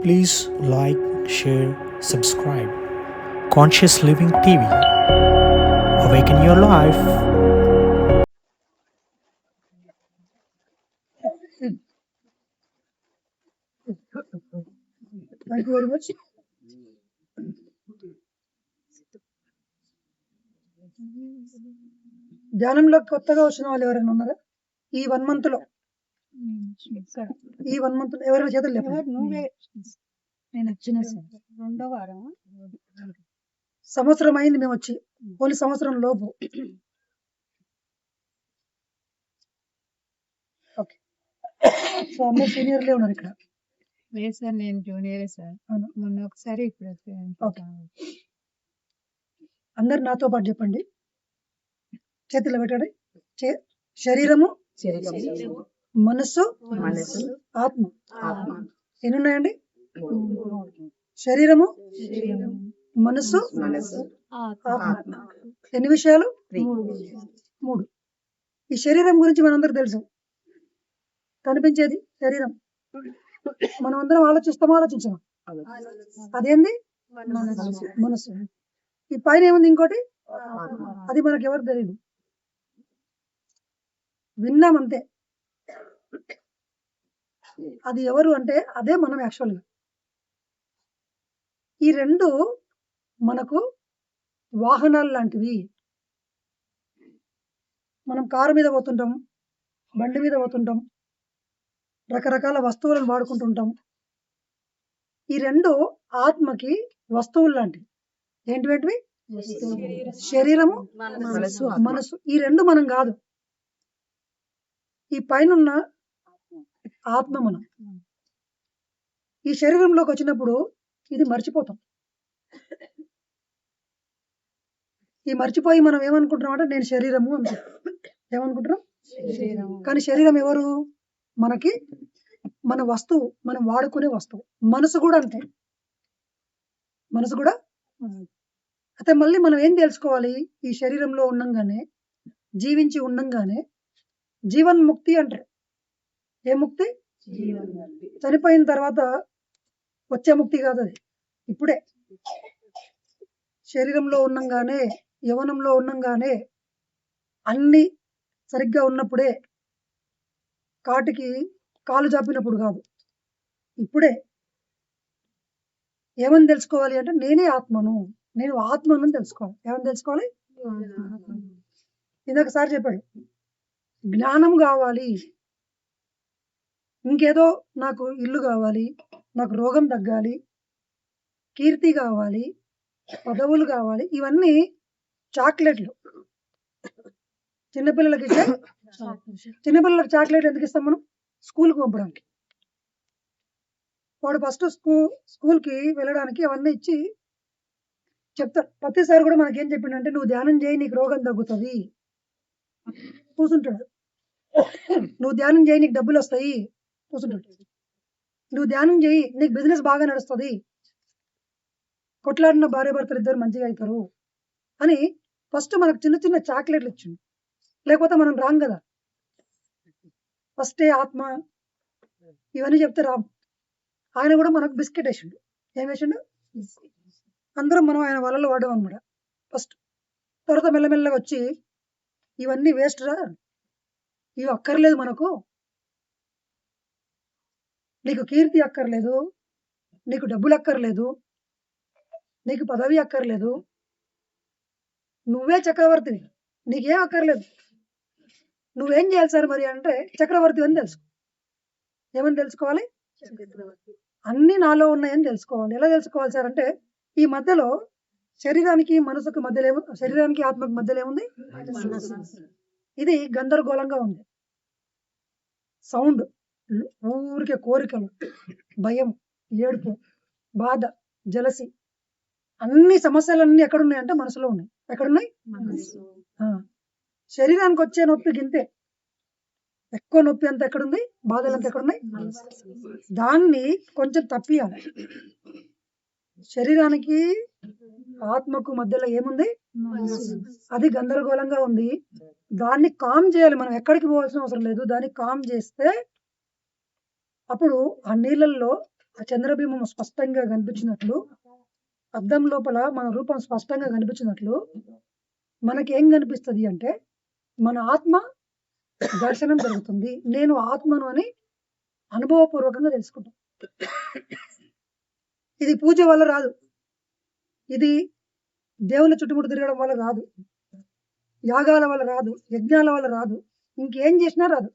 Please like, share, subscribe. Conscious Living TV. Awaken your life. Thank you very much. ధ్యానంలో కొత్తగా వచ్చిన వాళ్ళు ఎవరైనా ఉన్నారా? ఈ 1 మంత్ లో ఎవరైనా చేతులు లేపండి. నేను వచ్చిన రెండో వారం సంవత్సరం అయింది మేము వచ్చి, ఓన్లీ సంవత్సరం లోపు. ఓకే, సో అందరు సీనియర్లే ఉన్నారు ఇక్కడ. లేదు సార్, నేను జూనియరే సార్. అవును. మొన్న ఒకసారి ఇప్పుడు వచ్చాను. ఓకే, అందరు నాతో పాటు చెప్పండి. చేతులు పెట్టండి. శరీరము, మనస్సు, ఆత్మ. ఎన్ని ఉన్నాయండి? శరీరము, మనస్సు, ఆత్మ. ఎన్ని విషయాలు? 3. ఈ శరీరం గురించి మనందరూ తెలుసు. కనిపించేది శరీరం. మనం అందరం ఆలోచించాం. అదేంది? మనస్సు. ఈ పైన ఏముంది? ఇంకోటి, అది మనకు ఎవరు తెలియదు, విన్నామంతే. అది ఎవరు అంటే అదే మనం యాక్చువల్గా. ఈ 2 మనకు వాహనాలు లాంటివి. మనం కారు మీద పోతుంటాం, బండి మీద పోతుంటాం, రకరకాల వస్తువులను వాడుకుంటుంటాం. ఈ 2 ఆత్మకి వస్తువులు లాంటివి. ఏంటివి? శరీరము, మనసు. ఈ 2 మనం కాదు. ఈ పైన ఆత్మ మనం. ఈ శరీరంలోకి వచ్చినప్పుడు ఇది మర్చిపోతాం. ఈ మర్చిపోయి మనం ఏమనుకుంటున్నాం అంటే నేను శరీరము అనుకుంటున్నాం. ఏమనుకుంటున్నాం? కానీ శరీరం ఎవరు? మనకి మన వస్తువు, మనం వాడుకునే వస్తువు. మనసు కూడా అంతే. మనసు కూడా అయితే మళ్ళీ మనం ఏం తెలుసుకోవాలి? ఈ శరీరంలో ఉండంగానే, జీవించి ఉండంగానే జీవన్ముక్తి అంటారు. ఏ ముక్తి? చనిపోయిన తర్వాత వచ్చే ముక్తి కాదు అది. ఇప్పుడే శరీరంలో ఉండంగానే, యవనంలో ఉండంగానే, అన్ని సరిగ్గా ఉన్నప్పుడే, కాటికి కాలు జాపినప్పుడు కాదు, ఇప్పుడే. ఏమని తెలుసుకోవాలి అంటే నేనే ఆత్మను, నేను ఆత్మను తెలుసుకోవాలి. ఏమని తెలుసుకోవాలి? ఇంకొకసారి చెప్పాడు, జ్ఞానం కావాలి. ఇంకేదో నాకు ఇల్లు కావాలి, నాకు రోగం తగ్గాలి, కీర్తి కావాలి, పదవులు కావాలి. ఇవన్నీ చాక్లెట్లు. చిన్నపిల్లలకి చిన్నపిల్లలకి చాక్లెట్ ఎందుకు ఇస్తాం మనం? స్కూల్కి పంపడానికి. వాడు ఫస్ట్ స్కూల్కి వెళ్ళడానికి అవన్నీ ఇచ్చి చెప్తాడు. ప్రతిసారి కూడా మనకేం చెప్పిండంటే నువ్వు ధ్యానం చేయి, నీకు రోగం తగ్గుతుంది. కూర్చుంటాడు. నువ్వు ధ్యానం చేయి, నీకు డబ్బులు వస్తాయి. కూర్చుంటాడు. నువ్వు ధ్యానం చేయి, నీకు బిజినెస్ బాగా నడుస్తుంది. కొట్లాడిన భార్య భర్తలు ఇద్దరు మంచిగా అవుతారు అని ఫస్ట్ మనకు చిన్న చిన్న చాక్లెట్లు ఇచ్చిండు. లేకపోతే మనం రాం కదా. ఫస్టే ఆత్మ ఇవన్నీ చెప్తే రాం. ఆయన కూడా మనకు బిస్కెట్ వేసిండు. ఏం వేసిండు? అందరం మనం ఆయన వలలో పడ్డాం అనమాట ఫస్ట్. తర్వాత మెల్లమెల్లగా వచ్చి ఇవన్నీ వేస్ట్ రా, ఇవి అక్కర్లేదు మనకు, నీకు కీర్తి అక్కర్లేదు, నీకు డబ్బులు అక్కర్లేదు, నీకు పదవి అక్కర్లేదు, నువ్వే చక్రవర్తివి, నీకేం అక్కర్లేదు. నువ్వేం చేయాలి సార్ మరి అంటే చక్రవర్తి అని తెలుసుకో. ఏమని తెలుసుకోవాలి? అన్ని నాలో ఉన్నాయని తెలుసుకోవాలి. ఎలా తెలుసుకోవాలి సార్ అంటే ఈ మధ్యలో శరీరానికి మనసుకు మధ్యలో శరీరానికి ఆత్మకు మధ్యలో ఏముంది? ఇది గందరగోళంగా ఉంది. సౌండ్, ఊరికే కోరికలు, భయం, ఏడుపు, బాధ, జలసి, అన్ని సమస్యలన్నీ ఎక్కడున్నాయంటే మనసులో ఉన్నాయి. ఎక్కడున్నాయి? శరీరానికి వచ్చే నొప్పి గింతే. ఎక్కువ నొప్పి అంతా ఎక్కడుంది? బాధలు అంతా ఎక్కడున్నాయి? దాన్ని కొంచెం తప్పియాలి. శరీరానికి ఆత్మకు మధ్యలో ఏముంది? అది గందరగోళంగా ఉంది. దాన్ని కామ్ చేయాలి. మనం ఎక్కడికి పోవాల్సిన అవసరం లేదు. దాన్ని కామ్ చేస్తే అప్పుడు ఆ నీళ్ళల్లో ఆ చంద్రబింబం స్పష్టంగా కనిపించినట్లు, అద్దం లోపల మన రూపం స్పష్టంగా కనిపించినట్లు మనకి ఏం కనిపిస్తుంది అంటే మన ఆత్మ దర్శనం జరుగుతుంది. నేను ఆత్మను అని అనుభవపూర్వకంగా తెలుసుకుంటాం. ఇది పూజ వల్ల రాదు, ఇది దేవుని చుట్టుముట్టు తిరగడం వల్ల రాదు, యాగాల వల్ల రాదు, యజ్ఞాల వల్ల రాదు, ఇంకేం చేసినా రాదు.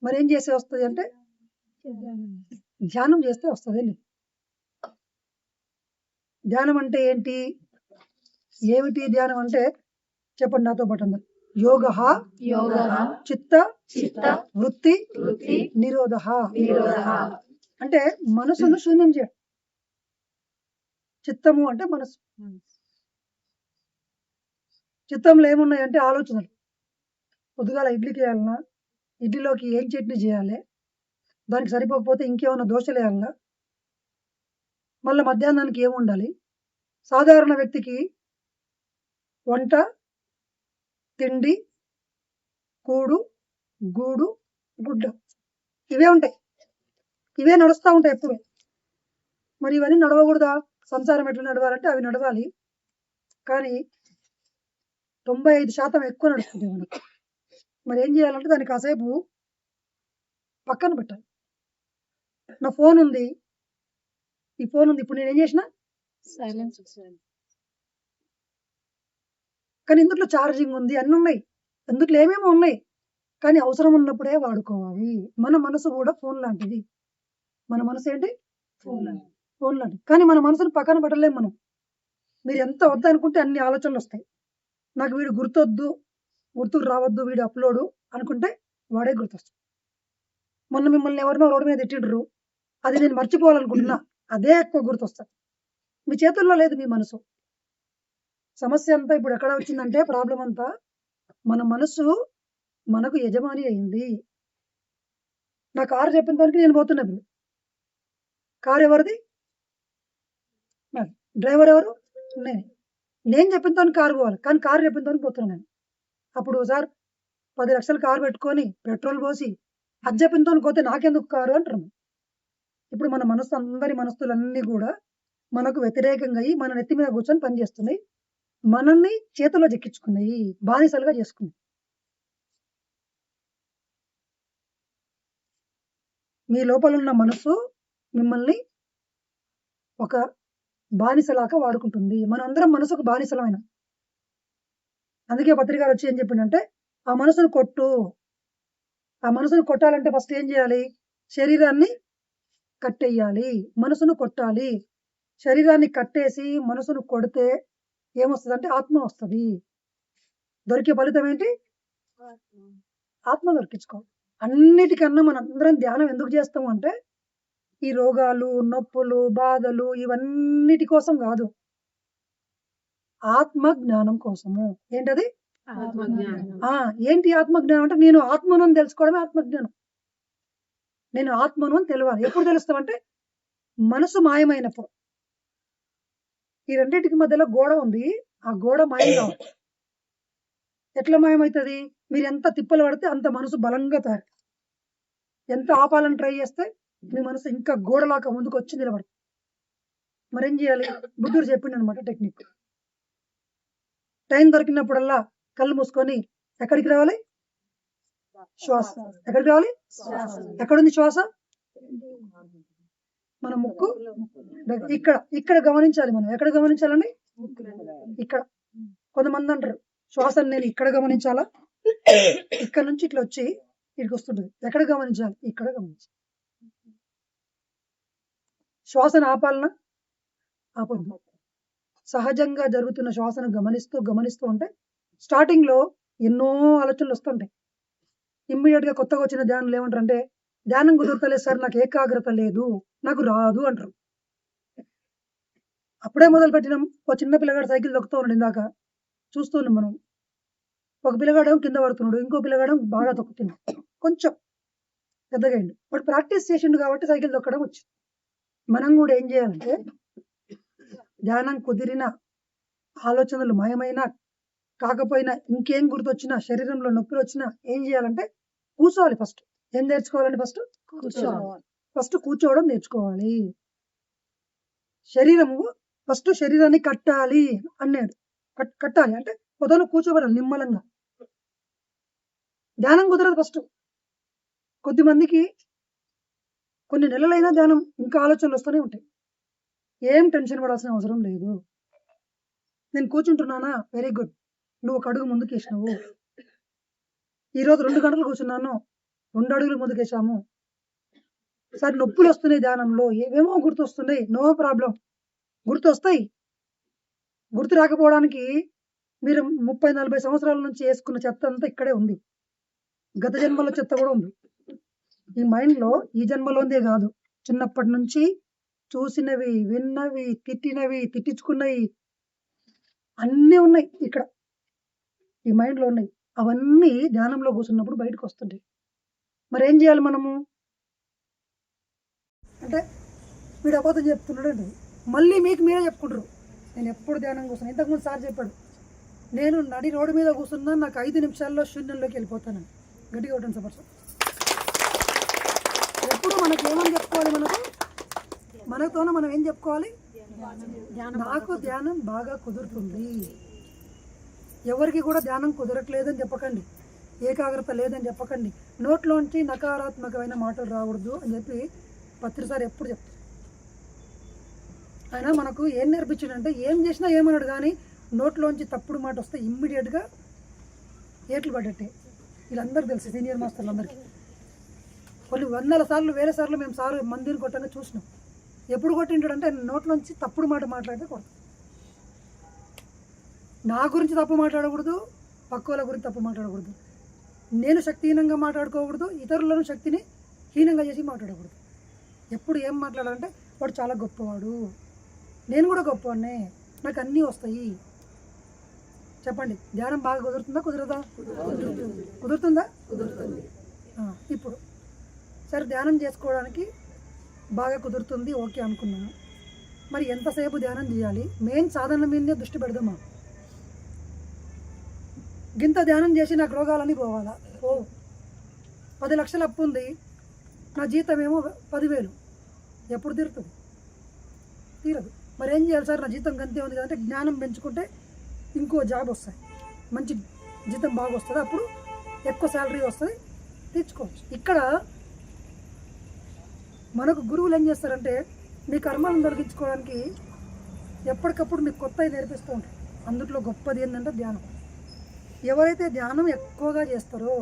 మరి ఏం చేస్తే వస్తుంది అంటే ధ్యానం చేస్తే వస్తుంది. ధ్యానం అంటే ఏంటి? ఏమిటి ధ్యానం అంటే చెప్పండి నాతో పాటు అందరు. యోగః చిత్త వృత్తి నిరోధః. అంటే మనసును శూన్యం చేయడం. చిత్తము అంటే మనసు. చిత్తంలో ఏమున్నాయంటే ఆలోచనలు. పొద్దుగాల ఇడ్లీకి వేయాలన్నా, ఇడ్లీలోకి ఏం చట్నీ చేయాలి, దానికి సరిపోకపోతే ఇంకేమన్నా దోశలు వేయాలన్నా, మళ్ళీ మధ్యాహ్నానికి ఏమి ఉండాలి. సాధారణ వ్యక్తికి వంట, తిండి, కూడు, గూడు, గుడ్డ ఇవే ఉంటాయి. ఇవే నడుస్తూ ఉంటాయి ఎప్పుడు. మరి ఇవన్నీ నడవకూడదా? సంసారం ఎట్లా నడవాలంటే అవి నడవాలి. కానీ 95% ఎక్కువ నడుస్తుంది మనకు. మరి ఏం చేయాలంటే దాన్ని కాసేపు పక్కన పెట్టాలి. నా ఫోన్ ఉంది, ఈ ఫోన్ ఉంది, ఇప్పుడు నేను ఏం చేసిన సైలెన్స్. కానీ ఇందులో ఛార్జింగ్ ఉంది, అన్నీ ఉన్నాయి, ఇందులో ఏమేమో ఉన్నాయి. కానీ అవసరం ఉన్నప్పుడే వాడుకోవాలి. మన మనసు కూడా ఫోన్ లాంటిది. మన మనసు ఏంటి? ఫోన్ లాంటిది. కానీ మన మనసును పక్కన పెట్టలేము మనం. మీరు ఎంత వద్దనుకుంటే అన్ని ఆలోచనలు వస్తాయి. నాకు వీడు గుర్తొద్దు, గుర్తుకు రావద్దు, వీడు అప్లోడు అనుకుంటే వాడే గుర్తొస్తాడు. మొన్న మిమ్మల్ని ఎవరినో రోడ్డు మీద తిట్టిండ్రు, అది నేను మర్చిపోవాలనుకుంటున్నా, అదే ఎక్కువ గుర్తొస్తుంది. మీ చేతుల్లో లేదు మీ మనసు. సమస్య అంతా ఇప్పుడు ఎక్కడ వచ్చిందంటే ప్రాబ్లం అంతా మన మనసు మనకు యజమాని అయింది. నా కారు చెప్పిన దానికి నేను పోతున్నా. ఇప్పుడు కారు ఎవరిది? డ్రైవర్ ఎవరు? నేను చెప్పిన దానికి కారు పోవాలి, కానీ కారు చెప్పిన దానికి పోతున్నా నేను. అప్పుడు సార్ 10 లక్షలు కారు పెట్టుకొని పెట్రోల్ పోసి అది చెప్పిన దానికి పోతే నాకెందుకు కారు అంటారు. ఇప్పుడు మన మనసు, అందరి మనస్సులన్నీ కూడా మనకు వ్యతిరేకంగా అయ్యి మన నెత్తి మీద కూర్చొని పనిచేస్తున్నాయి. మనల్ని చేతిలో చెక్కించుకున్నాయి, బానిసలుగా చేసుకున్నాయి. మీ లోపల ఉన్న మనసు మిమ్మల్ని ఒక బానిసలాగా వాడుకుంటుంది. మనందరం మనసుకు బానిసలమైన. అందుకే పత్రికలు వచ్చి ఏం చెప్పిందంటే ఆ మనసును కొట్టు. ఆ మనసును కొట్టాలంటే ఫస్ట్ ఏం చేయాలి? శరీరాన్ని కట్టేయాలి, మనసును కొట్టాలి. శరీరాన్ని కట్టేసి మనసును కొడితే ఏమొస్తుంది అంటే ఆత్మ వస్తుంది. దొరికే ఫలితం ఏంటి? ఆత్మ దొరికించుకోవాలి. అన్నిటికన్నా మనందరం ధ్యానం ఎందుకు చేస్తాము అంటే ఈ రోగాలు, నొప్పులు, బాధలు ఇవన్నిటి కోసం కాదు, ఆత్మ జ్ఞానం కోసము. ఏంటది? ఏంటి ఆత్మజ్ఞానం అంటే నేను ఆత్మను అని తెలుసుకోవడమే ఆత్మజ్ఞానం. నేను ఆత్మను అని తెలియాలి. ఎప్పుడు తెలుస్తామంటే మనసు మాయమైనప్పుడు. ఈ రెండింటికి మధ్యలో గోడ ఉంది, ఆ గోడ మాయం కావాలి. ఎట్లా మాయమవుతుంది? మీరు ఎంత తిప్పలు పడితే అంత మనసు బలంగా తయారు. ఎంత ఆపాలని ట్రై చేస్తే మీ మనసు ఇంకా గోడలాగా ముందుకు వచ్చి నిలబడుతుంది. మరేం చేయాలి? బుద్ధుడు చెప్పిండు అనమాట టెక్నిక్. టైం దొరికినప్పుడల్లా కళ్ళు మూసుకొని ఎక్కడికి రావాలి? శ్వాస. ఎక్కడికి రావాలి? ఎక్కడుంది శ్వాస? మన ముక్కు ఇక్కడ. ఇక్కడ గమనించాలి మనం. ఎక్కడ గమనించాలండి? ఇక్కడ. కొంతమంది అంటారు శ్వాసను నేను ఇక్కడ గమనించాలా, ఇక్కడ నుంచి ఇట్లా వచ్చి ఇక్కడికి వస్తుంటుంది. ఎక్కడ గమనించాలి? ఇక్కడ గమనించాలి. శ్వాసను ఆపాలనా? ఆపద్దు. సహజంగా జరుగుతున్న శ్వాసను గమనిస్తూ ఉంటే స్టార్టింగ్ లో ఎన్నో ఆలోచనలు వస్తుంటాయి. ఇమ్మీడియట్ గా కొత్తగా వచ్చిన ధ్యానులు ఏమంటారు అంటే ధ్యానం కుదురుతలేదు సార్, నాకు ఏకాగ్రత లేదు, నాకు రాదు అంటారు. అప్పుడే మొదలు పెట్టినాం. ఒక చిన్న పిల్లగాడు సైకిల్ తొక్కుతూ ఉన్నాడు, ఇందాక చూస్తున్నాం మనం. ఒక పిల్లగాడు కింద పడుతున్నాడు, ఇంకో పిల్లగాడు బాగా తొక్కుతున్నాడు, కొంచెం పెద్దగా అయింది. వాడు ప్రాక్టీస్ చేసిండు కాబట్టి సైకిల్ తొక్కడం వచ్చింది. మనం కూడా ఏం చేయాలంటే ధ్యానం కుదిరిన, ఆలోచనలు మాయమైనా కాకపోయినా, ఇంకేం గుర్తొచ్చినా, శరీరంలో నొప్పులు వచ్చినా ఏం చేయాలంటే కూర్చోవాలి. ఫస్ట్ ఏం నేర్చుకోవాలండి? ఫస్ట్ కూర్చోవాలి. ఫస్ట్ కూర్చోవడం నేర్చుకోవాలి. శరీరము ఫస్ట్ శరీరాన్ని కట్టాలి అన్నాడు. కట్టాలి అంటే పొదలు కూర్చోబడాలి నిమ్మలంగా. ధ్యానం కుదరదు ఫస్ట్. కొద్ది మందికి కొన్ని నెలలైనా ధ్యానం ఇంకా ఆలోచనలు వస్తూనే ఉంటాయి. ఏం టెన్షన్ పడాల్సిన అవసరం లేదు. నేను కూర్చుంటున్నానా, వెరీ గుడ్, నువ్వు ఒక అడుగు ముందుకు వేసినావు. ఈరోజు 2 గంటలు కూర్చున్నాను, 2 అడుగులు ముందుకేసాము. సరే నొప్పులు వస్తున్నాయి ధ్యానంలో, ఏవేమో గుర్తొస్తున్నాయి, నో ప్రాబ్లం, గుర్తొస్తాయి. గుర్తు రాకపోవడానికి మీరు 30-40 సంవత్సరాల నుంచి వేసుకున్న చెత్త అంతా ఇక్కడే ఉంది. గత జన్మలో చెత్త కూడా ఉంది ఈ మైండ్లో. ఈ జన్మలోందే కాదు, చిన్నప్పటి నుంచి చూసినవి, విన్నవి, తిట్టినవి, తిట్టించుకున్నవి అన్నీ ఉన్నాయి ఇక్కడ, ఈ మైండ్లో ఉన్నాయి. అవన్నీ ధ్యానంలో కూర్చున్నప్పుడు బయటకు వస్తుంటాయి. మరి ఏం చేయాలి మనము అంటే, వీడు అబద్ధం చెప్తున్నాడు అంటే మళ్ళీ మీకు మీరే చెప్పుకుంటారు, నేను ఎప్పుడు ధ్యానం కూర్చున్నాను. ఇంతకుముందు సార్ చెప్పాడు, నేను నడి రోడ్డు మీద కూర్చున్నా, నాకు 5 నిమిషాల్లో శూన్యంలోకి వెళ్ళిపోతాను. గట్టిగా కొట్టండి సపోర్ట్. ఎప్పుడు మనకి ఏమని చెప్పుకోవాలి, మనతోనే మనం ఏం చెప్పుకోవాలి, నాకు ధ్యానం బాగా కుదురుతుంది. ఎవరికి కూడా ధ్యానం కుదరట్లేదని చెప్పకండి, ఏకాగ్రత లేదని చెప్పకండి, నోట్లోంచి నకారాత్మకమైన మాటలు రాకూడదు అని చెప్పి పత్రిసారి ఎప్పుడు చెప్తారు. ఆయన మనకు ఏం నేర్పించాడంటే, ఏం చేసినా ఏమన్నాడు కానీ నోట్లోంచి తప్పుడు మాట వస్తే ఇమ్మీడియట్గా ఏట్లు పడ్డట్టే. వీళ్ళందరికీ తెలుసు, సీనియర్ మాస్టర్లు అందరికీ. కొన్ని 100 సార్లు 1000 సార్లు మేము సార్ మందిని కొట్టంగా చూసినాం. ఎప్పుడు కొట్టింటాడంటే నోట్లోంచి తప్పుడు మాట మాట్లాడితే కొడతాం. నా గురించి తప్పు మాట్లాడకూడదు, పక్క వాళ్ళ గురించి తప్పు మాట్లాడకూడదు, నేను శక్తిహీనంగా మాట్లాడుకోకూడదు, ఇతరులను శక్తిని హీనంగా చేసి మాట్లాడకూడదు. ఎప్పుడు ఏం మాట్లాడాలంటే, వాడు చాలా గొప్పవాడు, నేను కూడా గొప్పవాడినే, నాకు అన్నీ వస్తాయి. చెప్పండి, ధ్యానం బాగా కుదురుతుందా కుదరదా? కుదురుతుందా? కుదురుతుంది. ఇప్పుడు సరే, ధ్యానం చేసుకోవడానికి బాగా కుదురుతుంది, ఓకే అనుకున్నాను. మరి ఎంతసేపు ధ్యానం చేయాలి? మెయిన్ సాధన మీదనే దృష్టి పెడదామా? గింత ధ్యానం చేసి నాకు రోగాలన్నీ పోవాలా? 10 లక్షల అప్పు ఉంది, నా జీతం ఏమో 10,000, ఎప్పుడు తీరుతుంది? తీరదు. మరి ఏం చేయాలి సార్, నా జీతం గంతే ఉంది కదంటే, జ్ఞానం పెంచుకుంటే ఇంకో జాబ్ వస్తాయి, మంచి జీతం బాగా వస్తుంది, అప్పుడు ఎక్కువ శాలరీ వస్తుంది, తెచ్చుకోవచ్చు. ఇక్కడ మనకు గురువులు ఏం చేస్తారంటే, మీ కర్మలను తొలగించుకోవడానికి ఎప్పటికప్పుడు మీకు కొత్తవి నేర్పిస్తూ ఉంటారు. అందులో గొప్పది ఏంటంటే ధ్యానం. ఎవరైతే ధ్యానం ఎక్కువగా చేస్తారో,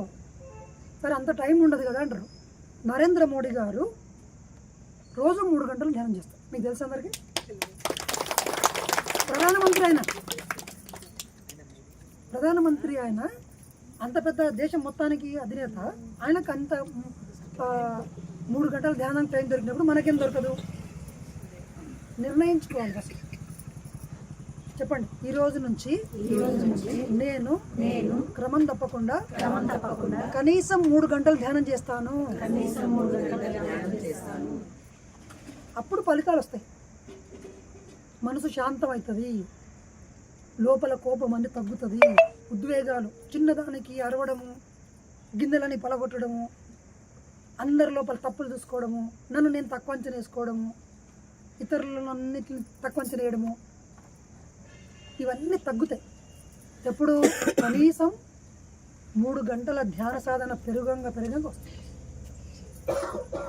సరే అంత టైం ఉండదు కదా అంటారు. నరేంద్ర మోడీ గారు రోజు 3 గంటలు ధ్యానం చేస్తారు, మీకు తెలుసు అందరికీ. ప్రధానమంత్రి ఆయన అంత పెద్ద దేశం మొత్తానికి అధినేత, ఆయనకు అంత 3 గంటల ధ్యానం టైం దొరికినప్పుడు మనకేం దొరకదు? నిర్ణయించుకోవాలి అసలు. చెప్పండి, ఈ రోజు నుంచి నేను క్రమం తప్పకుండా కనీసం 3 గంటలు ధ్యానం చేస్తాను. అప్పుడు ఫలితాలు వస్తాయి. మనసు శాంతం అవుతుంది, లోపల కోపం అన్ని తగ్గుతుంది, ఉద్వేగాలు, చిన్నదానికి అరవడము, గిన్నెలని పలగొట్టడము, అందరి లోపల తప్పులు చూసుకోవడము, నన్ను నేను తక్కువ అంచనా వేసుకోవడము, ఇతరులను అన్నిటిని తక్కువ అంచనా వేయడము, ఇవన్నీ తగ్గుతాయి. ఎప్పుడు కనీసం 3 గంటల ధ్యాన సాధన పెరగంగా వస్తుంది.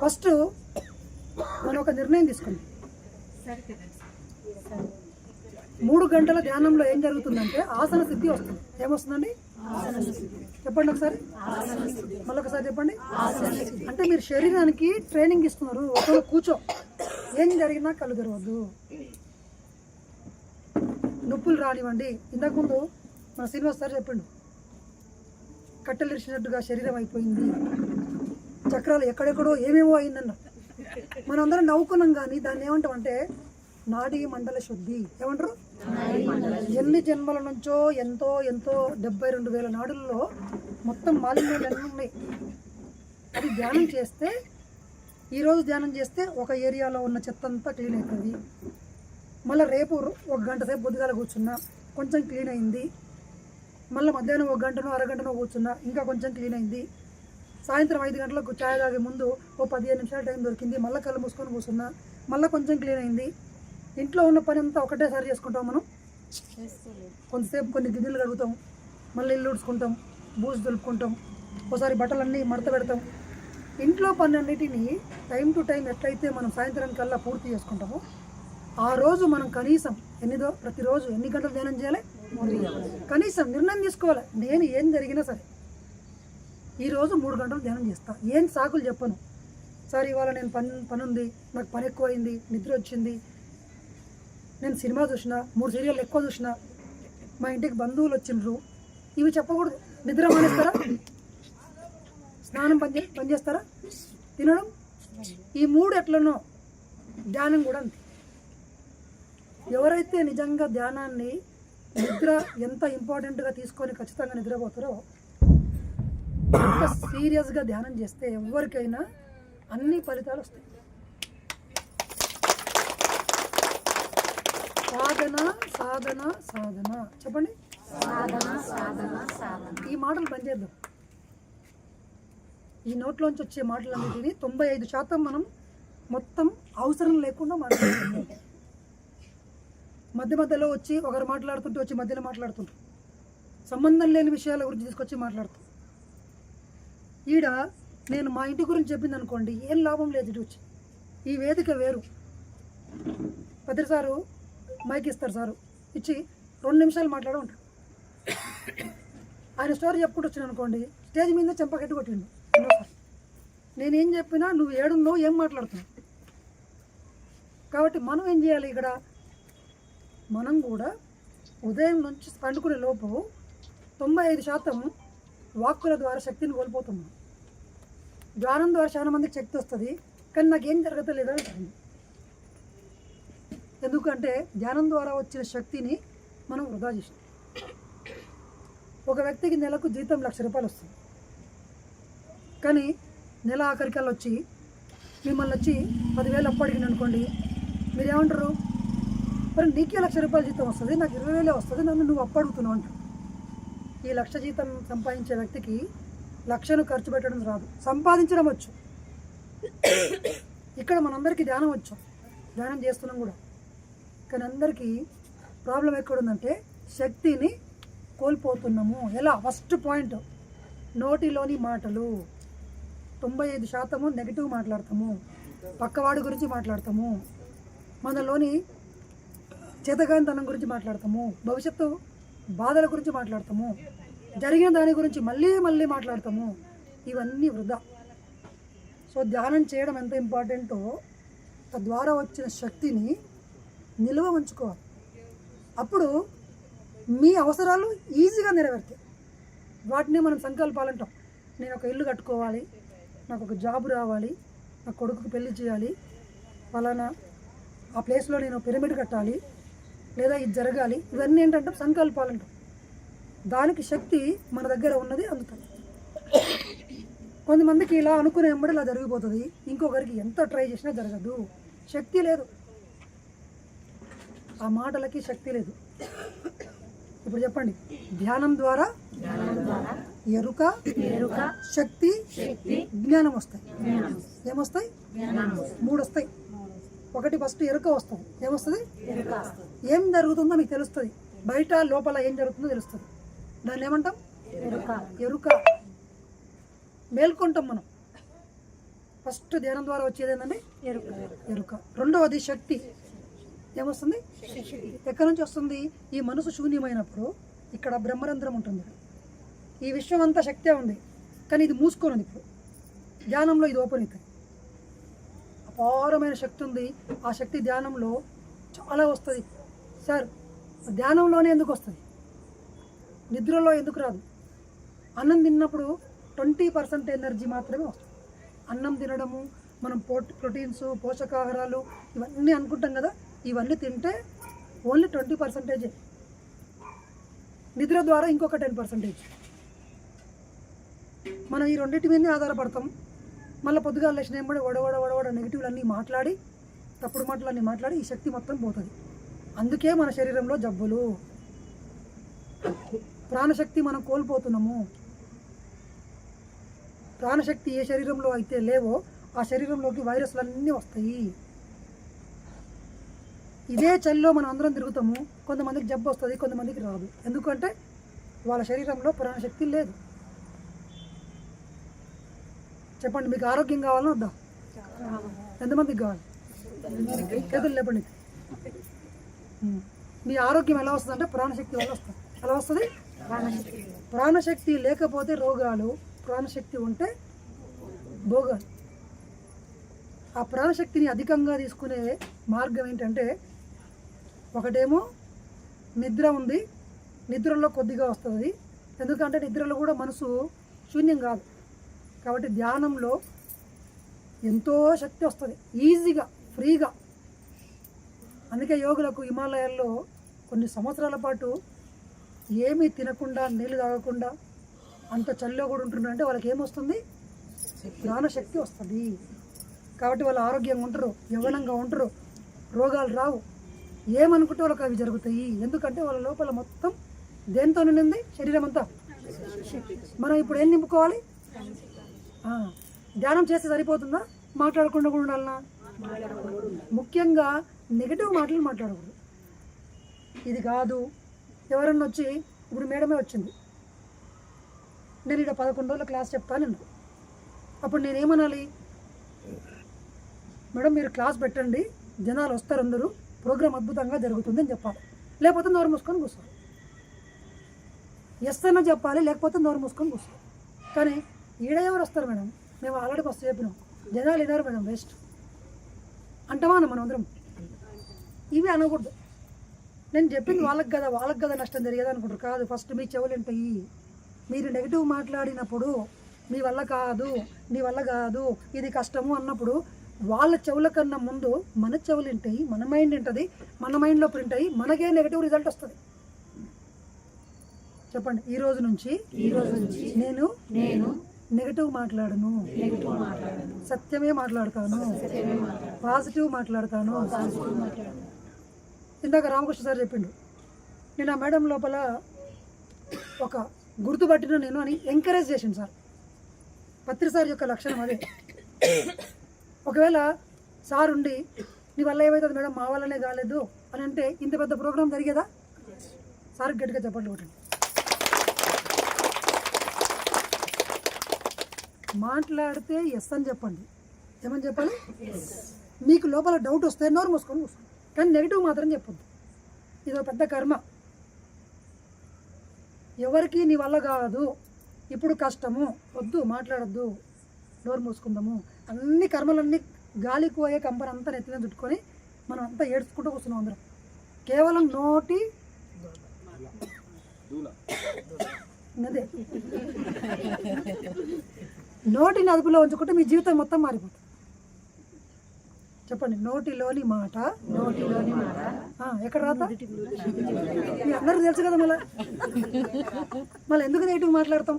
ఫస్ట్ మనం ఒక నిర్ణయం తీసుకోండి. 3 గంటల ధ్యానంలో ఏం జరుగుతుందంటే ఆసన సిద్ధి వస్తుంది. ఏమొస్తుందండి? చెప్పండి ఒకసారి, మళ్ళొకసారి చెప్పండి. అంటే మీరు శరీరానికి ట్రైనింగ్ ఇస్తున్నారు. ఒకరు కూర్చో, ఏం జరిగినా కళ్ళు తెరవద్దు, నొప్పులు రానివ్వండి. ఇంతకుముందు మన శ్రీనివాస్ సార్ చెప్పిండు, కట్టెలు ఇరిచినట్టుగా శరీరం అయిపోయింది, చక్రాలు ఎక్కడెక్కడో ఏమేమో అయిందన్న. మనం అందరం నవ్వుకున్నాం, కానీ దాన్ని ఏమంటామంటే నాడీ మండల శుద్ధి. ఏమంటారు? ఎన్ని జన్మల నుంచో ఎంతో 72,000 నాడుల్లో మొత్తం మాలిన్యాలు అన్నీ ఉన్నాయి. అది ధ్యానం చేస్తే, ఈరోజు ధ్యానం చేస్తే ఒక ఏరియాలో ఉన్న చెత్త అంతా క్లీన్ అవుతుంది. మళ్ళీ రేపు 1 గంట సేపు పొద్దుగాల కూర్చున్నా కొంచెం క్లీన్ అయింది, మళ్ళీ మధ్యాహ్నం 1 గంటనో అరగంటనో కూర్చున్నా ఇంకా కొంచెం క్లీన్ అయింది. సాయంత్రం 5 గంటలకు ఛాయ్ తాగే ముందు ఓ 15 నిమిషాల టైం దొరికింది, మళ్ళీ కళ్ళు మూసుకొని కూర్చున్నా, మళ్ళీ కొంచెం క్లీన్ అయింది. ఇంట్లో ఉన్న పని అంతా ఒకటేసారి చేసుకుంటాం మనం. కొంతసేపు కొన్ని గిన్నెలు కడుగుతాం, మళ్ళీ ఇల్లు ఉడుచుకుంటాం, బూజు దులుపుకుంటాం, ఒకసారి బట్టలన్నీ మడత పెడతాం. ఇంట్లో పనులన్నిటినీ టైం టు టైం ఎట్లయితే మనం సాయంత్రానికల్లా పూర్తి చేసుకుంటామో ఆ రోజు మనం కనీసం ప్రతిరోజు ఎన్ని గంటలు ధ్యానం చేయాలి? కనీసం నిర్ణయం తీసుకోవాలి. నేను ఏం జరిగినా సరే ఈరోజు 3 గంటలు ధ్యానం చేస్తా. ఏం సాకులు చెప్పను. సార్ ఇవాళ నేను పని ఉంది, నాకు పని ఎక్కువైంది, నిద్ర వచ్చింది, నేను సినిమా చూసినా, 3 సీరియల్ ఎక్కువ చూసినా, మా ఇంటికి బంధువులు వచ్చిండ్రు, ఇవి చెప్పకూడదు. నిద్ర మానేస్తారా? స్నానం పని చేస్తారా? తినడం, ఈ 3 ఎట్లనో ధ్యానం కూడా అంతే. ఎవరైతే నిజంగా ధ్యానాన్ని నిద్ర ఎంత ఇంపార్టెంట్గా తీసుకొని ఖచ్చితంగా నిద్రపోతారో, ఎంత సీరియస్గా ధ్యానం చేస్తే ఎవరికైనా అన్ని ఫలితాలు వస్తాయి. సాధన సాధన సాధన చెప్పండి. ఈ మాటలు పనిచేద్దాం. ఈ నోట్లోంచి వచ్చే మాటలన్నిటినీ 95% మనం మొత్తం అవసరం లేకుండా మాట్లాడుతున్నాం. మధ్యలో వచ్చి ఒకరు మాట్లాడుతుంటే వచ్చి మధ్యలో మాట్లాడుతుంటారు, సంబంధం లేని విషయాల గురించి తీసుకొచ్చి మాట్లాడుతాం. ఈడ నేను మా ఇంటి గురించి చెప్పింది అనుకోండి, ఏం లాభం లేదు. ఇటు వచ్చి ఈ వేదిక వేరు. ప్రతిసారు మైక్ ఇస్తారు, సారు ఇచ్చి 2 నిమిషాలు మాట్లాడే ఉంటాడు. ఆయన స్టోరీ చెప్పుకుంటూ వచ్చాను అనుకోండి, స్టేజ్ మీద చెంపకట్టి కొట్టిండు. నేనేం చెప్పినా నువ్వు ఏడున్నావు, ఏం మాట్లాడుతున్నావు. కాబట్టి మనం ఏం చేయాలి? ఇక్కడ మనం కూడా ఉదయం నుంచి పండుకునే లోపు 95% వాక్కుల ద్వారా శక్తిని కోల్పోతున్నాం. ధ్యానం ద్వారా చాలా మందికి శక్తి వస్తుంది, కానీ నాకేం జరగలేదు అంటుంది. ఎందుకంటే ధ్యానం ద్వారా వచ్చిన శక్తిని మనం వృధా చేసాం. ఒక వ్యక్తికి నెలకు జీతం 1,00,000 రూపాయలు వస్తుంది, కానీ నెల ఆఖరికల్లా వచ్చి మిమ్మల్ని వచ్చి 10,000 అప్పు అడిగింది అనుకోండి, మీరేమంటారు? మరి నీకే 1,00,000 రూపాయలు జీతం వస్తుంది, నాకు 20,000 వస్తుంది, నన్ను నువ్వు అప్పు అడుగుతున్నావు అంటారు. ఈ 1,00,000 జీతం సంపాదించే వ్యక్తికి 1,00,000 ఖర్చు పెట్టడం రాదు, సంపాదించడం వచ్చు. ఇక్కడ మనందరికీ ధ్యానం వచ్చు, ధ్యానం చేస్తున్నాం కూడా, కానీ అందరికీ ప్రాబ్లం ఎక్కడుందంటే శక్తిని కోల్పోతున్నాము. ఎలా? ఫస్ట్ పాయింట్, నోటిలోని మాటలు 95% నెగిటివ్ మాట్లాడతాము, పక్కవాడి గురించి మాట్లాడతాము, మనలోని చేతగానితనం గురించి మాట్లాడతాము, భవిష్యత్తు బాధల గురించి మాట్లాడతాము, జరిగిన దాని గురించి మళ్ళీ మళ్ళీ మాట్లాడతాము. ఇవన్నీ వృధా. సో ధ్యానం చేయడం ఎంత ఇంపార్టెంటో తద్వారా వచ్చిన శక్తిని నిల్వ ఉంచుకోవాలి. అప్పుడు మీ అవసరాలు ఈజీగా నెరవేరుతాయి. వాటిని మనం సంకల్పాలంటాం. నేను ఒక ఇల్లు కట్టుకోవాలి, నాకు ఒక జాబ్ రావాలి, నా కొడుకుకు పెళ్లి చేయాలి, ఫలానా ఆ ప్లేస్లో నేను పిరమిడ్ కట్టాలి, లేదా ఇది జరగాలి. ఇవన్నీ ఏంటంటే సంకల్పాలంటాం. దానికి శక్తి మన దగ్గర ఉన్నది అందుతుంది. కొంతమందికి ఇలా అనుకునే వెంబడి ఇలా జరిగిపోతుంది, ఇంకొకరికి ఎంత ట్రై చేసినా జరగదు. శక్తి లేదు, ఆ మాటలకి శక్తి లేదు. ఇప్పుడు చెప్పండి, ధ్యానం ద్వారా ఎరుక, శక్తి, జ్ఞానం వస్తాయి. ఏమొస్తాయి? 3 వస్తాయి. ఒకటి ఫస్ట్ ఎరుక వస్తుంది. ఏమొస్తుంది? ఏం జరుగుతుందో మీకు తెలుస్తుంది. బయట లోపల ఏం జరుగుతుందో తెలుస్తుంది. దాన్ని ఏమంటాం? ఎరుక. మేల్కొంటాం మనం. ఫస్ట్ ధ్యానం ద్వారా వచ్చేది ఏంటంటే ఎరుక. రెండవది శక్తి. ఏమొస్తుంది? ఎక్కడి నుంచి వస్తుంది? ఈ మనసు శూన్యమైనప్పుడు ఇక్కడ బ్రహ్మరంధ్రం ఉంటుంది. ఈ విశ్వం అంతా శక్తే ఉంది, కానీ ఇది మూసుకొని. ఇప్పుడు ధ్యానంలో ఇది ఓపెన్ అవుతుంది. అపారమైన శక్తి ఉంది. ఆ శక్తి ధ్యానంలో చాలా వస్తుంది. సార్ ధ్యానంలోనే ఎందుకు వస్తుంది? నిద్రలో ఎందుకు రాదు? అన్నం తిన్నప్పుడు 20% ఎనర్జీ మాత్రమే వస్తుంది. అన్నం తినడము, మనం ప్రోటీన్స్, పోషకాహారాలు ఇవన్నీ అనుకుంటాం కదా, ఇవన్నీ తింటే ఓన్లీ 20%. నిద్ర ద్వారా ఇంకొక 10%. మనం ఈ రెండింటి మీదనే ఆధారపడతాం. మళ్ళీ పొద్దుగా లేచిన ఏమో వడవడ నెగిటివ్లు అన్నీ మాట్లాడి, తప్పుడు మాటలన్నీ మాట్లాడి ఈ శక్తి మొత్తం పోతుంది. అందుకే మన శరీరంలో జబ్బులు, ప్రాణశక్తి మనం కోల్పోతున్నాము. ప్రాణశక్తి ఏ శరీరంలో అయితే లేవో ఆ శరీరంలోకి వైరస్లు అన్నీ వస్తాయి. ఇదే చలిలో మనం అందరం తిరుగుతాము, కొంతమందికి జబ్బు వస్తుంది, కొంతమందికి రాదు. ఎందుకంటే వాళ్ళ శరీరంలో ప్రాణశక్తి లేదు. చెప్పండి, మీకు ఆరోగ్యం కావాలని వద్దా? ఎంతమందికి కావాలి? చేతులు లేపండి. మీ ఆరోగ్యం ఎలా వస్తుంది అంటే ప్రాణశక్తి వల్ల వస్తుంది. ఎలా వస్తుంది? ప్రాణశక్తి లేకపోతే రోగాలు, ప్రాణశక్తి ఉంటే భోగాలు. ఆ ప్రాణశక్తిని అధికంగా తీసుకునే మార్గం ఏంటంటే, ఒకటేమో నిద్ర ఉంది, నిద్రలో కొద్దిగా వస్తుంది. ఎందుకంటే నిద్రలో కూడా మనసు శూన్యం కాదు కాబట్టి ధ్యానంలో ఎంతో శక్తి వస్తుంది, ఈజీగా, ఫ్రీగా. అందుకే యోగులకు హిమాలయాల్లో కొన్ని సంవత్సరాల పాటు ఏమీ తినకుండా, నీళ్ళు తాగకుండా అంత చలిలో కూడా ఉంటున్నారంటే వాళ్ళకి ఏమొస్తుంది? ప్రాణశక్తి వస్తుంది. కాబట్టి వాళ్ళు ఆరోగ్యంగా ఉంటారు, యవ్వనంగా ఉంటారు, రోగాలు రావు. ఏమనుకుంటే వాళ్ళకి అవి జరుగుతాయి. ఎందుకంటే వాళ్ళ లోపల మొత్తం దేంతో నిండింది? శరీరం అంతా. మనం ఇప్పుడు ఏం నింపుకోవాలి? ధ్యానం చేస్తే సరిపోతుందా? మాట్లాడకుండా కూడా ఉండాలనా? ముఖ్యంగా నెగిటివ్ మాటలు మాట్లాడకూడదు. ఇది కాదు. ఎవరన్నా వచ్చి, ఇప్పుడు మేడమే వచ్చింది, నేను ఇక్కడ 11 రోజుల క్లాస్ చెప్తాను, అప్పుడు నేనేమనాలి? మేడం మీరు క్లాస్ పెట్టండి, జనాలు వస్తారు, అందరూ, ప్రోగ్రామ్ అద్భుతంగా జరుగుతుంది అని చెప్పాలి. లేకపోతే నోరు మూసుకొని కూర్చోవాలి. ఎస్ అన్న చెప్పాలి, లేకపోతే నోరు మూసుకొని కూర్చోవాలి. కానీ ఈడ ఎవరు వస్తారు మేడం, మేము ఆల్రెడీ ఫస్ట్ చెప్పినాం, జనాలు వినారు మేడం, వేస్ట్ అంటామా మనం అందరం? ఇవి అనకూడదు. నేను చెప్పింది వాళ్ళకి కదా నష్టం జరిగేది అనుకుంటారు. కాదు, ఫస్ట్ మీ చెవులు ఉంటాయి. మీరు నెగిటివ్ మాట్లాడినప్పుడు మీ వల్ల కాదు, నీ వల్ల కాదు, ఇది కష్టము అన్నప్పుడు వాళ్ళ చెవుల కన్నా ముందు మన చెవులు వింటాయి, మన మైండ్ ఉంటుంది, మన మైండ్లో ప్రింట్ అయ్యి మనకే నెగిటివ్ రిజల్ట్ వస్తుంది. చెప్పండి, ఈ రోజు నుంచి నేను నెగిటివ్ మాట్లాడను, సత్యమే మాట్లాడతాను, పాజిటివ్ మాట్లాడతాను. ఇందాక రామకృష్ణ సార్ చెప్పిండు, నేను ఆ మేడం లోపల ఒక గుర్తుపట్టిన నేను అని ఎంకరేజ్ చేసిండు సార్. పత్రి సార్ యొక్క లక్షణం అదే. ఒకవేళ సార్ ఉండి నీ వల్ల ఏమవుతుంది మేడం, మా వల్లనే కాలేదు అని అంటే ఇంత పెద్ద ప్రోగ్రాం జరిగేదా? సార్ గట్టిగా చెప్పండి కొట్టండి. మాట్లాడితే ఎస్ అని చెప్పండి. ఏమని చెప్పాలి? మీకు లోపల డౌట్ వస్తే నోరు మూసుకొని కూర్చోండి, కానీ నెగిటివ్ మాత్రం చెప్పొద్దు. ఇది పెద్ద కర్మ. ఎవరికి నీ వల్ల కాదు, ఇప్పుడు కష్టము, వద్దు, మాట్లాడద్దు, నోరు మూసుకుందాము. అన్ని కర్మలన్నీ గాలికి పోయే కంపని అంతా నెత్తిన చుట్టుకొని మనం అంతా ఏడ్చుకుంటూ కూర్చున్నాం అందరం. కేవలం నోటి అదే నోటిని అదుపులో ఉంచుకుంటే మీ జీవితం మొత్తం మారిపోతుంది. చెప్పండి, నోటిలోని మాట ఎక్కడ రాత? మీ అందరూ తెలుసు కదా. మళ్ళీ ఎందుకు నెగిటివ్ మాట్లాడతాం?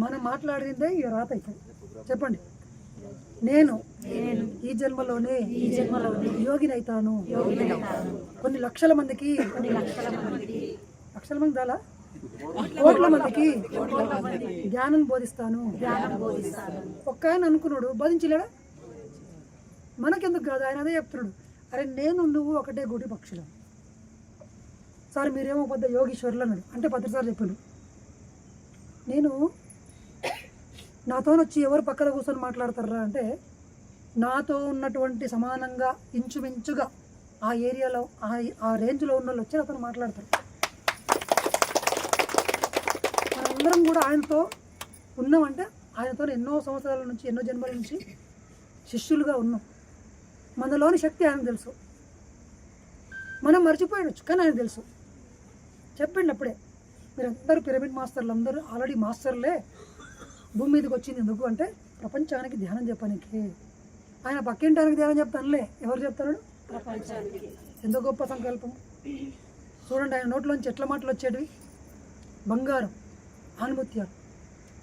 మనం మాట్లాడిందే ఇక రాత అవుతుంది. చెప్పండి, నేను ఈ జన్మలోనే యోగిని అవుతాను, కొన్ని లక్షల మందికి, లక్షల మంది చాలా కోట్ల మందికి జ్ఞానం బోధిస్తాను. ఒక్క ఆయన అనుకున్నాడు, బోధించలేడా? మనకెందుకు కాదు, ఆయన అదే చెప్తున్నాడు. అరే నేను నువ్వు ఒకటే గూటి పక్షులు. సార్ మీరేమో పెద్ద యోగీశ్వరులు అన్నాడు. అంటే పత్రిసారి చెప్పాడు, నేను నాతో వచ్చి ఎవరు పక్కన కూర్చొని మాట్లాడతారా అంటే, నాతో ఉన్నటువంటి సమానంగా ఇంచుమించుగా ఆ ఏరియాలో ఆ రేంజ్లో ఉన్న వాళ్ళు వచ్చి నాతో మాట్లాడతారు. మనందరం కూడా ఆయనతో ఉన్నామంటే ఆయనతో ఎన్నో సంవత్సరాల నుంచి, ఎన్నో జన్మల నుంచి శిష్యులుగా ఉన్నాం. మనలోని శక్తి ఆయనకు తెలుసు. మనం మర్చిపోయవచ్చు, కానీ ఆయన తెలుసు. చెప్పండి అప్పుడే, మీరందరూ పిరమిడ్ మాస్టర్లు అందరూ ఆల్రెడీ మాస్టర్లే. భూమి మీదకి వచ్చింది ఎందుకు అంటే ప్రపంచానికి ధ్యానం చెప్పడానికి. ఆయన పక్కింటానికి ధ్యానం చెప్తానులే, ఎవరు చెప్తాడు? ప్రపంచానికి. ఎంత గొప్ప సంకల్పం చూడండి. ఆయన నోట్లోంచి ఎట్ల మాటలు వచ్చేటివి? బంగారం, ఆనుమత్యాలు,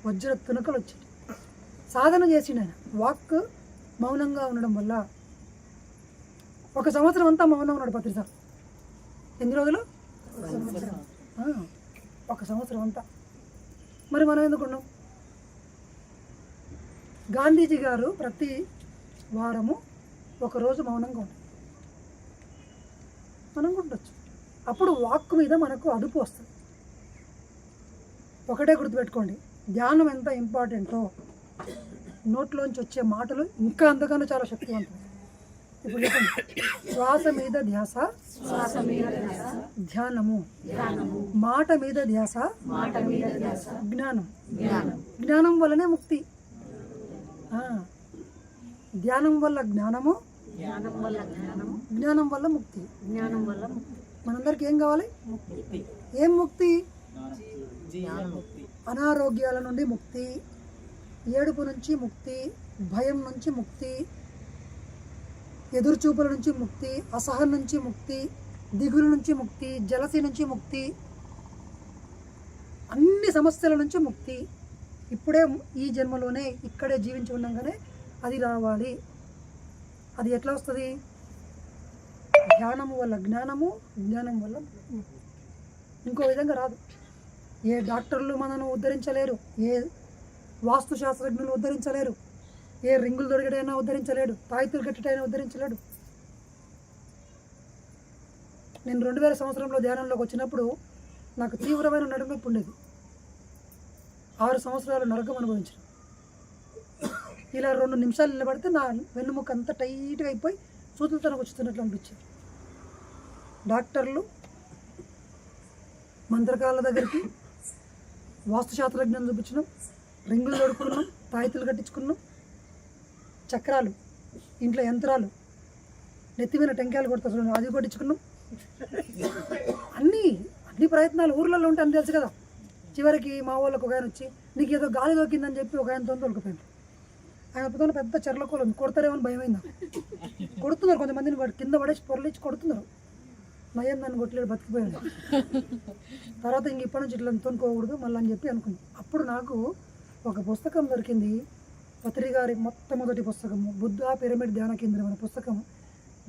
వజ్ర తునకలు వచ్చేవి. సాధన చేసిండు ఆయన. వాక్ మౌనంగా ఉండడం వల్ల 1 సంవత్సరం అంతా మౌనంగా ఉన్నాడు పత్రి సార్. ఎన్ని రోజులు? 1 సంవత్సరం అంతా. మరి మనం ఎందుకున్నాం? గాంధీజీ గారు ప్రతి వారము ఒకరోజు మౌనంగా ఉంటారు. మనం ఉండొచ్చు. అప్పుడు వాక్ మీద మనకు అదుపు వస్తుంది. ఒకటే గుర్తుపెట్టుకోండి, ధ్యానం ఎంత ఇంపార్టెంటో నోట్లోంచి వచ్చే మాటలు ఇంకా అంతకన్నా చాలా శక్తివంతం. ఇప్పుడు చెప్పండి, శ్వాస మీద ధ్యాస ధ్యానము, మాట మీద ధ్యాస జ్ఞానం. జ్ఞానం వల్లనే ముక్తి. ధ్యానం వల్ల జ్ఞానము, జ్ఞానం వల్ల ముక్తి. మనందరికి ఏం కావాలి? ఏం ముక్తి? అనారోగ్యాల నుండి ముక్తి, ఏడుపు నుంచి ముక్తి, భయం నుంచి ముక్తి, ఎదురుచూపుల నుంచి ముక్తి, అసహనం నుంచి ముక్తి, దిగులు నుంచి ముక్తి, జలసి నుంచి ముక్తి, అన్ని సమస్యల నుంచి ముక్తి. ఇప్పుడే ఈ జన్మలోనే ఇక్కడే జీవించి ఉండగానే అది రావాలి. అది ఎట్లా వస్తుంది? ధ్యానము వల్ల జ్ఞానము, జ్ఞానం వల్ల ముక్తి. ఇంకో విధంగా రాదు. ఏ డాక్టర్లు మనను ఉద్ధరించలేరు, ఏ వాస్తు శాస్త్రజ్ఞులు ఉద్ధరించలేరు, ఏ రింగులు దొరికటైనా ఉద్ధరించలేడు, తాయితులు కట్టటైనా ఉద్ధరించలేడు. నేను 2000 సంవత్సరంలో ధ్యానంలోకి వచ్చినప్పుడు నాకు తీవ్రమైన నడుము నొప్పి ఉండేది. 6 సంవత్సరాలు నరకం అనుభవించాను. ఇలా 2 నిమిషాలు నిలబడితే నా వెన్నుముక అంతా టైట్గా అయిపోయి సూతులతో వచ్చుతున్నట్లు అనిపించింది. డాక్టర్లు, మంత్రకాల దగ్గరికి, వాస్తుశాస్త్రజ్ఞం చూపించినాం, రింగులు దొడుకున్నాం, తాయితులు కట్టించుకున్నాం, చక్రాలు, ఇంట్లో యంత్రాలు, నెత్తి మీద టెంకాయలు కొడతారు అది కొట్టించుకున్నాం. అన్ని ప్రయత్నాలు ఊర్లలో ఉంటాయని తెలుసు కదా. చివరికి మా వాళ్ళకు ఒక ఆయన వచ్చి, నీకు ఏదో గాలి దొరికిందని చెప్పి ఒక ఆయనతో తొలగిపోయింది. ఆయన పెద్ద పెద్ద చెర్లకోలు ఉంది, కొడతారేమని భయమైందా. కొడుతున్నారు కొంతమందిని, వాడు కింద పడేసి పొరలిచ్చి కొడుతున్నారు. నయం దాన్ని కొట్టలేడు, బతికిపోయాడు. తర్వాత ఇంక ఇప్పటి నుంచి ఇట్లా తోనుకోకూడదు మళ్ళీ అని చెప్పి అనుకున్నాను. అప్పుడు నాకు ఒక పుస్తకం దొరికింది, పత్రి గారి మొట్టమొదటి పుస్తకము, బుద్ధ పిరమిడ్ ధ్యాన కేంద్రం అనే పుస్తకం.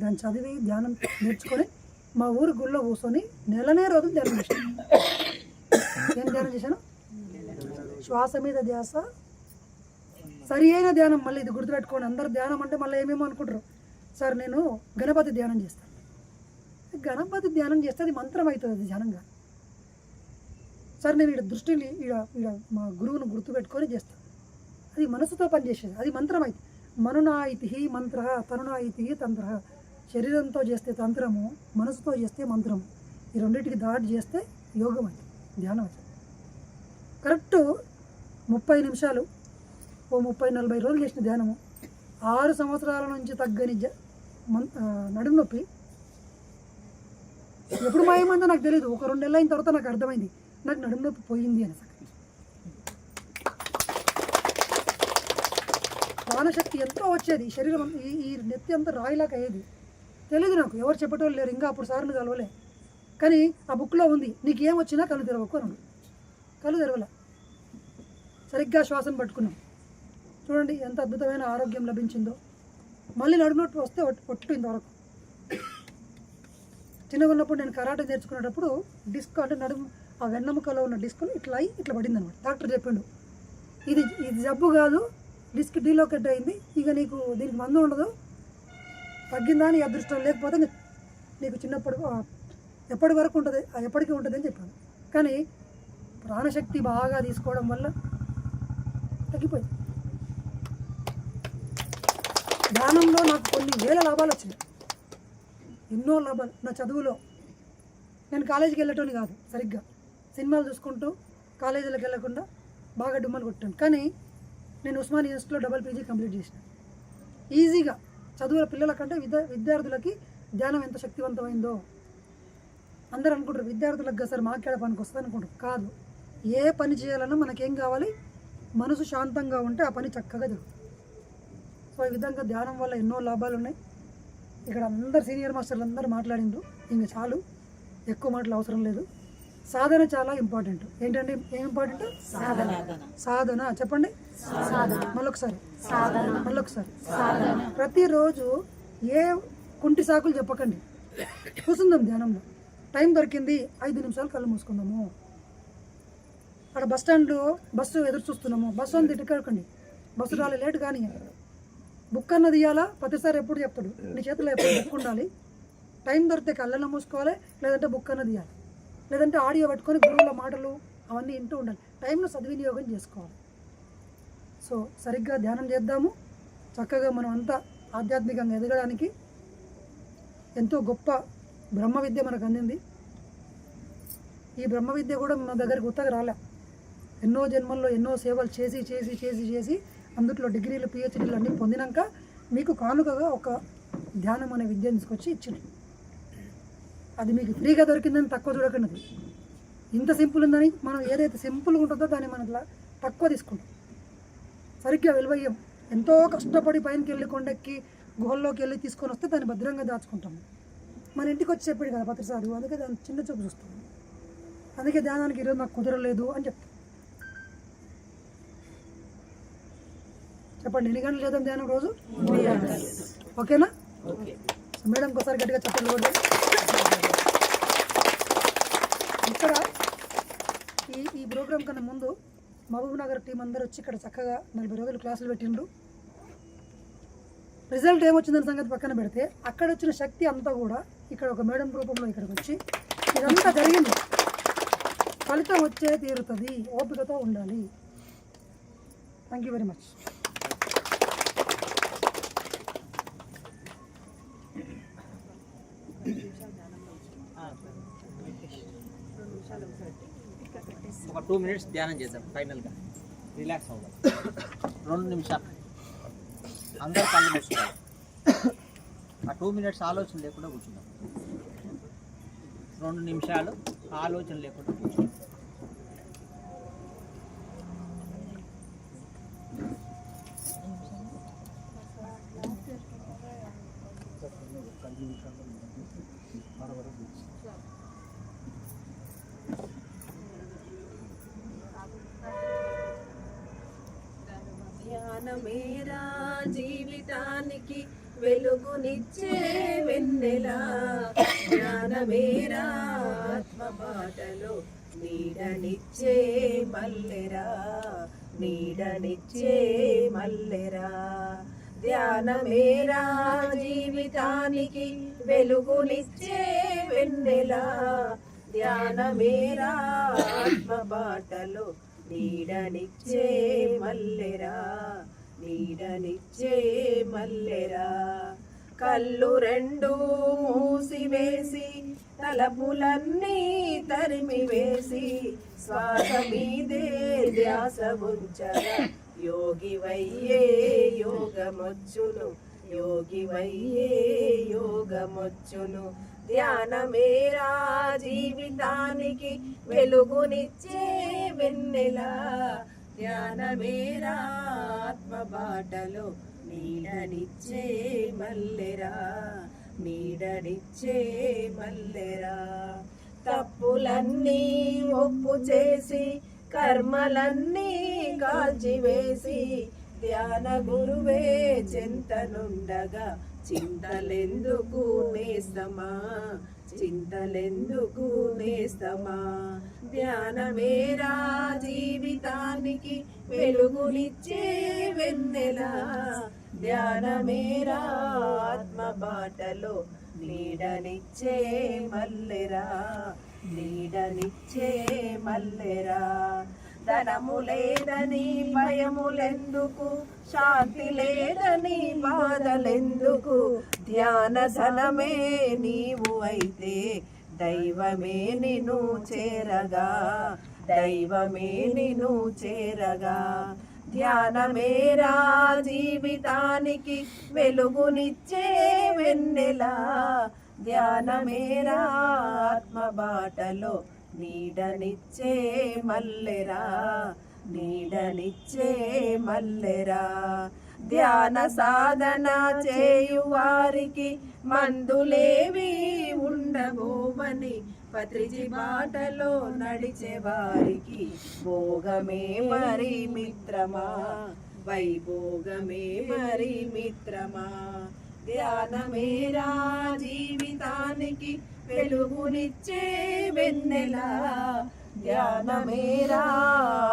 దాన్ని చదివి ధ్యానం నేర్చుకొని మా ఊరి గుళ్ళో కూర్చొని నెలనే రోజులు ధ్యానం చేశాను. ఏం ధ్యానం చేశాను? శ్వాస మీద ధ్యాస, సరి అయిన ధ్యానం. మళ్ళీ ఇది గుర్తుపెట్టుకోండి, అందరు ధ్యానం అంటే మళ్ళీ ఏమేమో అనుకుంటారు. సార్ నేను గణపతి ధ్యానం చేస్తాను. గణపతి ధ్యానం చేస్తే అది మంత్రం అవుతుంది, అది ధ్యానంగా. సార్ నేను ఇక్కడ దృష్టిని ఇక్కడ మా గురువును గుర్తుపెట్టుకొని చేస్తాను, అది మనసుతో పనిచేసేది, అది మంత్రం అయితే. మనునాయితి మంత్ర, తనునాయితి తంత్ర. శరీరంతో చేస్తే తంత్రము, మనసుతో చేస్తే మంత్రము. ఈ రెండింటికి దాటి చేస్తే యోగం అవుతుంది, ధ్యానం అవుతుంది. కరెక్ట్ 30 నిమిషాలు, ఓ 30-40 రోజులు చేసిన ధ్యానము. 6 సంవత్సరాల నుంచి తగ్గని నడుము నొప్పి ఎప్పుడు మాయమైందో నాకు తెలియదు. ఒక 2 నెలలు అయిన తర్వాత నాకు అర్థమైంది, నాకు నడుము నొప్పి పోయింది అని. ప్రాణశక్తి ఎంతో వచ్చేది, శరీరం ఈ నెత్తి అంతా రాయిలాగా అయ్యేది. తెలియదు నాకు, ఎవరు చెప్పేటోళ్ళు లేరు. ఇంకా అప్పుడు సార్ని కలవలే. కానీ ఆ బుక్లో ఉంది, నీకు ఏం వచ్చినా కళ్ళు తెరవకు అన్నాడు. కళ్ళు తెరవలే, సరిగ్గా శ్వాసను పట్టుకున్నాం. చూడండి ఎంత అద్భుతమైన ఆరోగ్యం లభించిందో. మళ్ళీ నడుము నొప్పి వస్తే ఒట్టు ఇంతవరకు. చిన్నగా ఉన్నప్పుడు నేను కరాటే నేర్చుకునేటప్పుడు డిస్క్ అంటే నడుము, ఆ వెన్నెముకలో ఉన్న డిస్క్లు ఇట్లా అయ్యి ఇట్లా పడింది అనమాట. డాక్టర్ చెప్పిండు, ఇది జబ్బు కాదు, డిస్క్ డీలోకెట్ అయింది, ఇక నీకు దీనికి మందు ఉండదు, తగ్గిందా అని అదృష్టం, లేకపోతే నీకు చిన్నప్పుడు ఎప్పటి వరకు ఉంటుంది, ఎప్పటికీ ఉంటుంది అని చెప్పాను. కానీ ప్రాణశక్తి బాగా తీసుకోవడం వల్ల తగ్గిపోయింది. ధ్యానంలో నాకు కొన్ని వేల లాభాలు వచ్చినాయి, ఎన్నో లాభాలు. నా చదువులో నేను కాలేజీకి వెళ్ళటోని కాదు, సరిగ్గా సినిమాలు చూసుకుంటూ కాలేజీలకు వెళ్ళకుండా బాగా డుమ్మలు కొట్టాను. కానీ నేను ఉస్మానియా యూనివర్సిటీలో డబుల్ పీజీ కంప్లీట్ చేసిన. ఈజీగా చదువుల పిల్లల కంటే విద్యార్థులకి ధ్యానం ఎంత శక్తివంతమైందో. అందరూ అనుకుంటారు విద్యార్థులకు సార్ మాకేడ పనికి వస్తుంది అనుకుంటారు. కాదు, ఏ పని చేయాలన్నా మనకేం కావాలి? మనసు శాంతంగా ఉంటే ఆ పని చక్కగా జరుగుతుంది. సో ఈ విధంగా ధ్యానం వల్ల ఎన్నో లాభాలు ఉన్నాయి. ఇక్కడ అందరు సీనియర్ మాస్టర్లు అందరూ మాట్లాడిండ్రు, ఇంకా చాలు, ఎక్కువ మాటలు అవసరం లేదు. సాధన చాలా ఇంపార్టెంట్. ఏంటంటే ఏం ఇంపార్టెంట్? సాధన. చెప్పండి, మళ్ళొకసారి మళ్ళొకసారి. ప్రతిరోజు ఏ కుంటి సాకులు చెప్పకండి, కూర్చుందాం ధ్యానంలో. టైం దొరికింది 5 నిమిషాలు కళ్ళు మూసుకుందాము. అక్కడ బస్ స్టాండ్లో బస్సు ఎదురు చూస్తున్నాము, బస్సు అని తిట్టుకోకండి, బస్సు రాలే లేట్ కానీ బుక్ అన్నది ఇవ్వాలా ప్రతిసారి ఎప్పుడు చెప్తాడు నీ చేతిలో ఎప్పుడు బుక్ ఉండాలి, టైం దొరికితే కళ్ళల్లో మూసుకోవాలి, లేదంటే బుక్ అన్నది ఇవ్వాలి, లేదంటే ఆడియో పెట్టుకొని గురువుల మాటలు అవన్నీ వింటూ ఉండాలి, టైంను సద్వినియోగం చేసుకోవాలి. సో సరిగ్గా ధ్యానం చేద్దాము. చక్కగా మనం అంతా ఆధ్యాత్మికంగా ఎదగడానికి ఎంతో గొప్ప బ్రహ్మ విద్య మనకు అందింది. ఈ బ్రహ్మ విద్య కూడా మన దగ్గరికి ఉత్తగా రాలే, ఎన్నో జన్మల్లో ఎన్నో సేవలు చేసి చేసి చేసి చేసి అందుట్లో డిగ్రీలు పిహెచ్డీలు అన్నీ పొందినాక మీకు కానుకగా ఒక ధ్యానం అనే విద్యను తీసుకొచ్చి ఇచ్చింది. అది మీకు ఫ్రీగా దొరికిందని తక్కువ చూడకండి. ఇంత సింపుల్ ఉందని మనం ఏదైతే సింపుల్గా ఉంటుందో దాన్ని మనం ఇట్లా తక్కువ తీసుకుంటాం, సరిగ్గా విలువయ్యం. ఎంతో కష్టపడి పైనకి వెళ్ళి కొండెక్కి గుహల్లోకి వెళ్ళి తీసుకొని వస్తే దాన్ని భద్రంగా దాచుకుంటాము. మన ఇంటికి వచ్చి చెప్పాడు కదా ప్రతిసారి, అందుకే దాన్ని చిన్న చూపు చూస్తాం. అందుకే ధ్యానానికి ఈరోజు నాకు కుదరలేదు అని చెప్తాం. చెప్పండి, ఎన్ని గంటలు చేద్దాం ధ్యానం రోజు? ఓకేనా? మేడం ఒకసారి గట్టిగా చెప్పండి. కూడా ఇక్కడ ఈ ప్రోగ్రామ్ కన్నా ముందు మహబూబ్ నగర్ టీం అందరూ వచ్చి ఇక్కడ చక్కగా 40 రోజులు క్లాసులు పెట్టిండ్రు. రిజల్ట్ ఏమొచ్చిందని సంగతి పక్కన పెడితే అక్కడ వచ్చిన శక్తి అంతా కూడా ఇక్కడ ఒక మేడం రూపంలో ఇక్కడికి వచ్చి ఇదంతా జరిగింది. ఫలితం వచ్చే తీరుతుంది, ఓపికతో ఉండాలి. Thank you very much. ఒక 2 minutes ధ్యానం చేద్దాం. ఫైనల్గా రిలాక్స్ అవ్వాలి. 2 నిమిషాలు అందరూ కళ్ళు మూసుకోవాలి. ఆ 2 minutes ఆలోచన లేకుండా కూర్చుందాం. 2 నిమిషాలు ఆలోచన లేకుండా కూర్చుందాం. ధ్యానమేరా జీవితానికి వెలుగునిచ్చే వెన్నెలా, జ్ఞానమేరా ఆత్మ బాటలో నీడనిచ్చే మల్లెరా, నీడనిచ్చే మల్లెరా. ధ్యానమేరా జీవితానికి వెలుగునిచ్చే వెన్నెలా, ధ్యానమేరా ఆత్మ బాటలో నీడనిచ్చే మల్లెరా, నీడనిచ్చే మల్లెరా. కళ్ళు రెండు మూసివేసి తలపులన్నీ తరిమివేసి శ్వాస మీదే ధ్యాస ఉంచగా యోగివయ్యే యోగమొచ్చును, యోగివయ్యే యోగమొచ్చును. ధ్యానమేరా జీవితానికి వెలుగునిచ్చే వెన్నెలా, ధ్యానమేరా ఆత్మ బాటలో నీడనిచ్చే మల్లెరా, నీడనిచ్చే మల్లెరా. తప్పులన్నీ ఒప్పు చేసి కర్మలన్నీ కాల్చివేసి ధ్యాన గురువే చింతనుండగా చింతలెందుకు నేస్తమా, చింతలెందుకు నేస్తమా. ధ్యానమేరా జీవితానికి వెలుగునిచ్చే వెన్నెలా, ధ్యానమేరా ఆత్మ బాటలో నీడనిచ్చే మల్లెరా, నీడనిచ్చే మల్లెరా. ధనము లేదని భయములెందుకు, శాంతి లేదని బాధలెందుకు, ధ్యాన ధనమే నీవు అయితే దైవమే నిన్ను చేరగా, దైవమే నిన్ను చేరగా. ధ్యానమేరా జీవితానికి వెలుగునిచ్చే వెన్నెలా, ధ్యానమేరా ఆత్మ బాటలో నీడనిచ్చే మల్లెరా, నీడనిచ్చే మల్లెరా. ధ్యాన సాధన చేయువారికి మందులేవి ఉండబోవని, పత్రిజి బాటలో నడిచే వారికి భోగమే మరి మిత్రమా, వైభోగమే మరి మిత్రమా. ధ్యానమేరా జీవితానికి వెలుగునిచ్చే వెన్నెలా, ధ్యానమేరా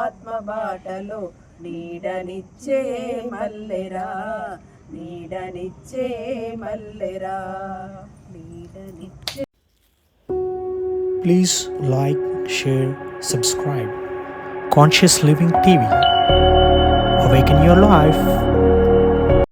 ఆత్మ బాటలో నీడనిచ్చే మల్లెరా నీడనిచ్చే మల్లెరా నీడనిచ్చే. Please like, share, subscribe. Conscious Living TV. Awaken your life.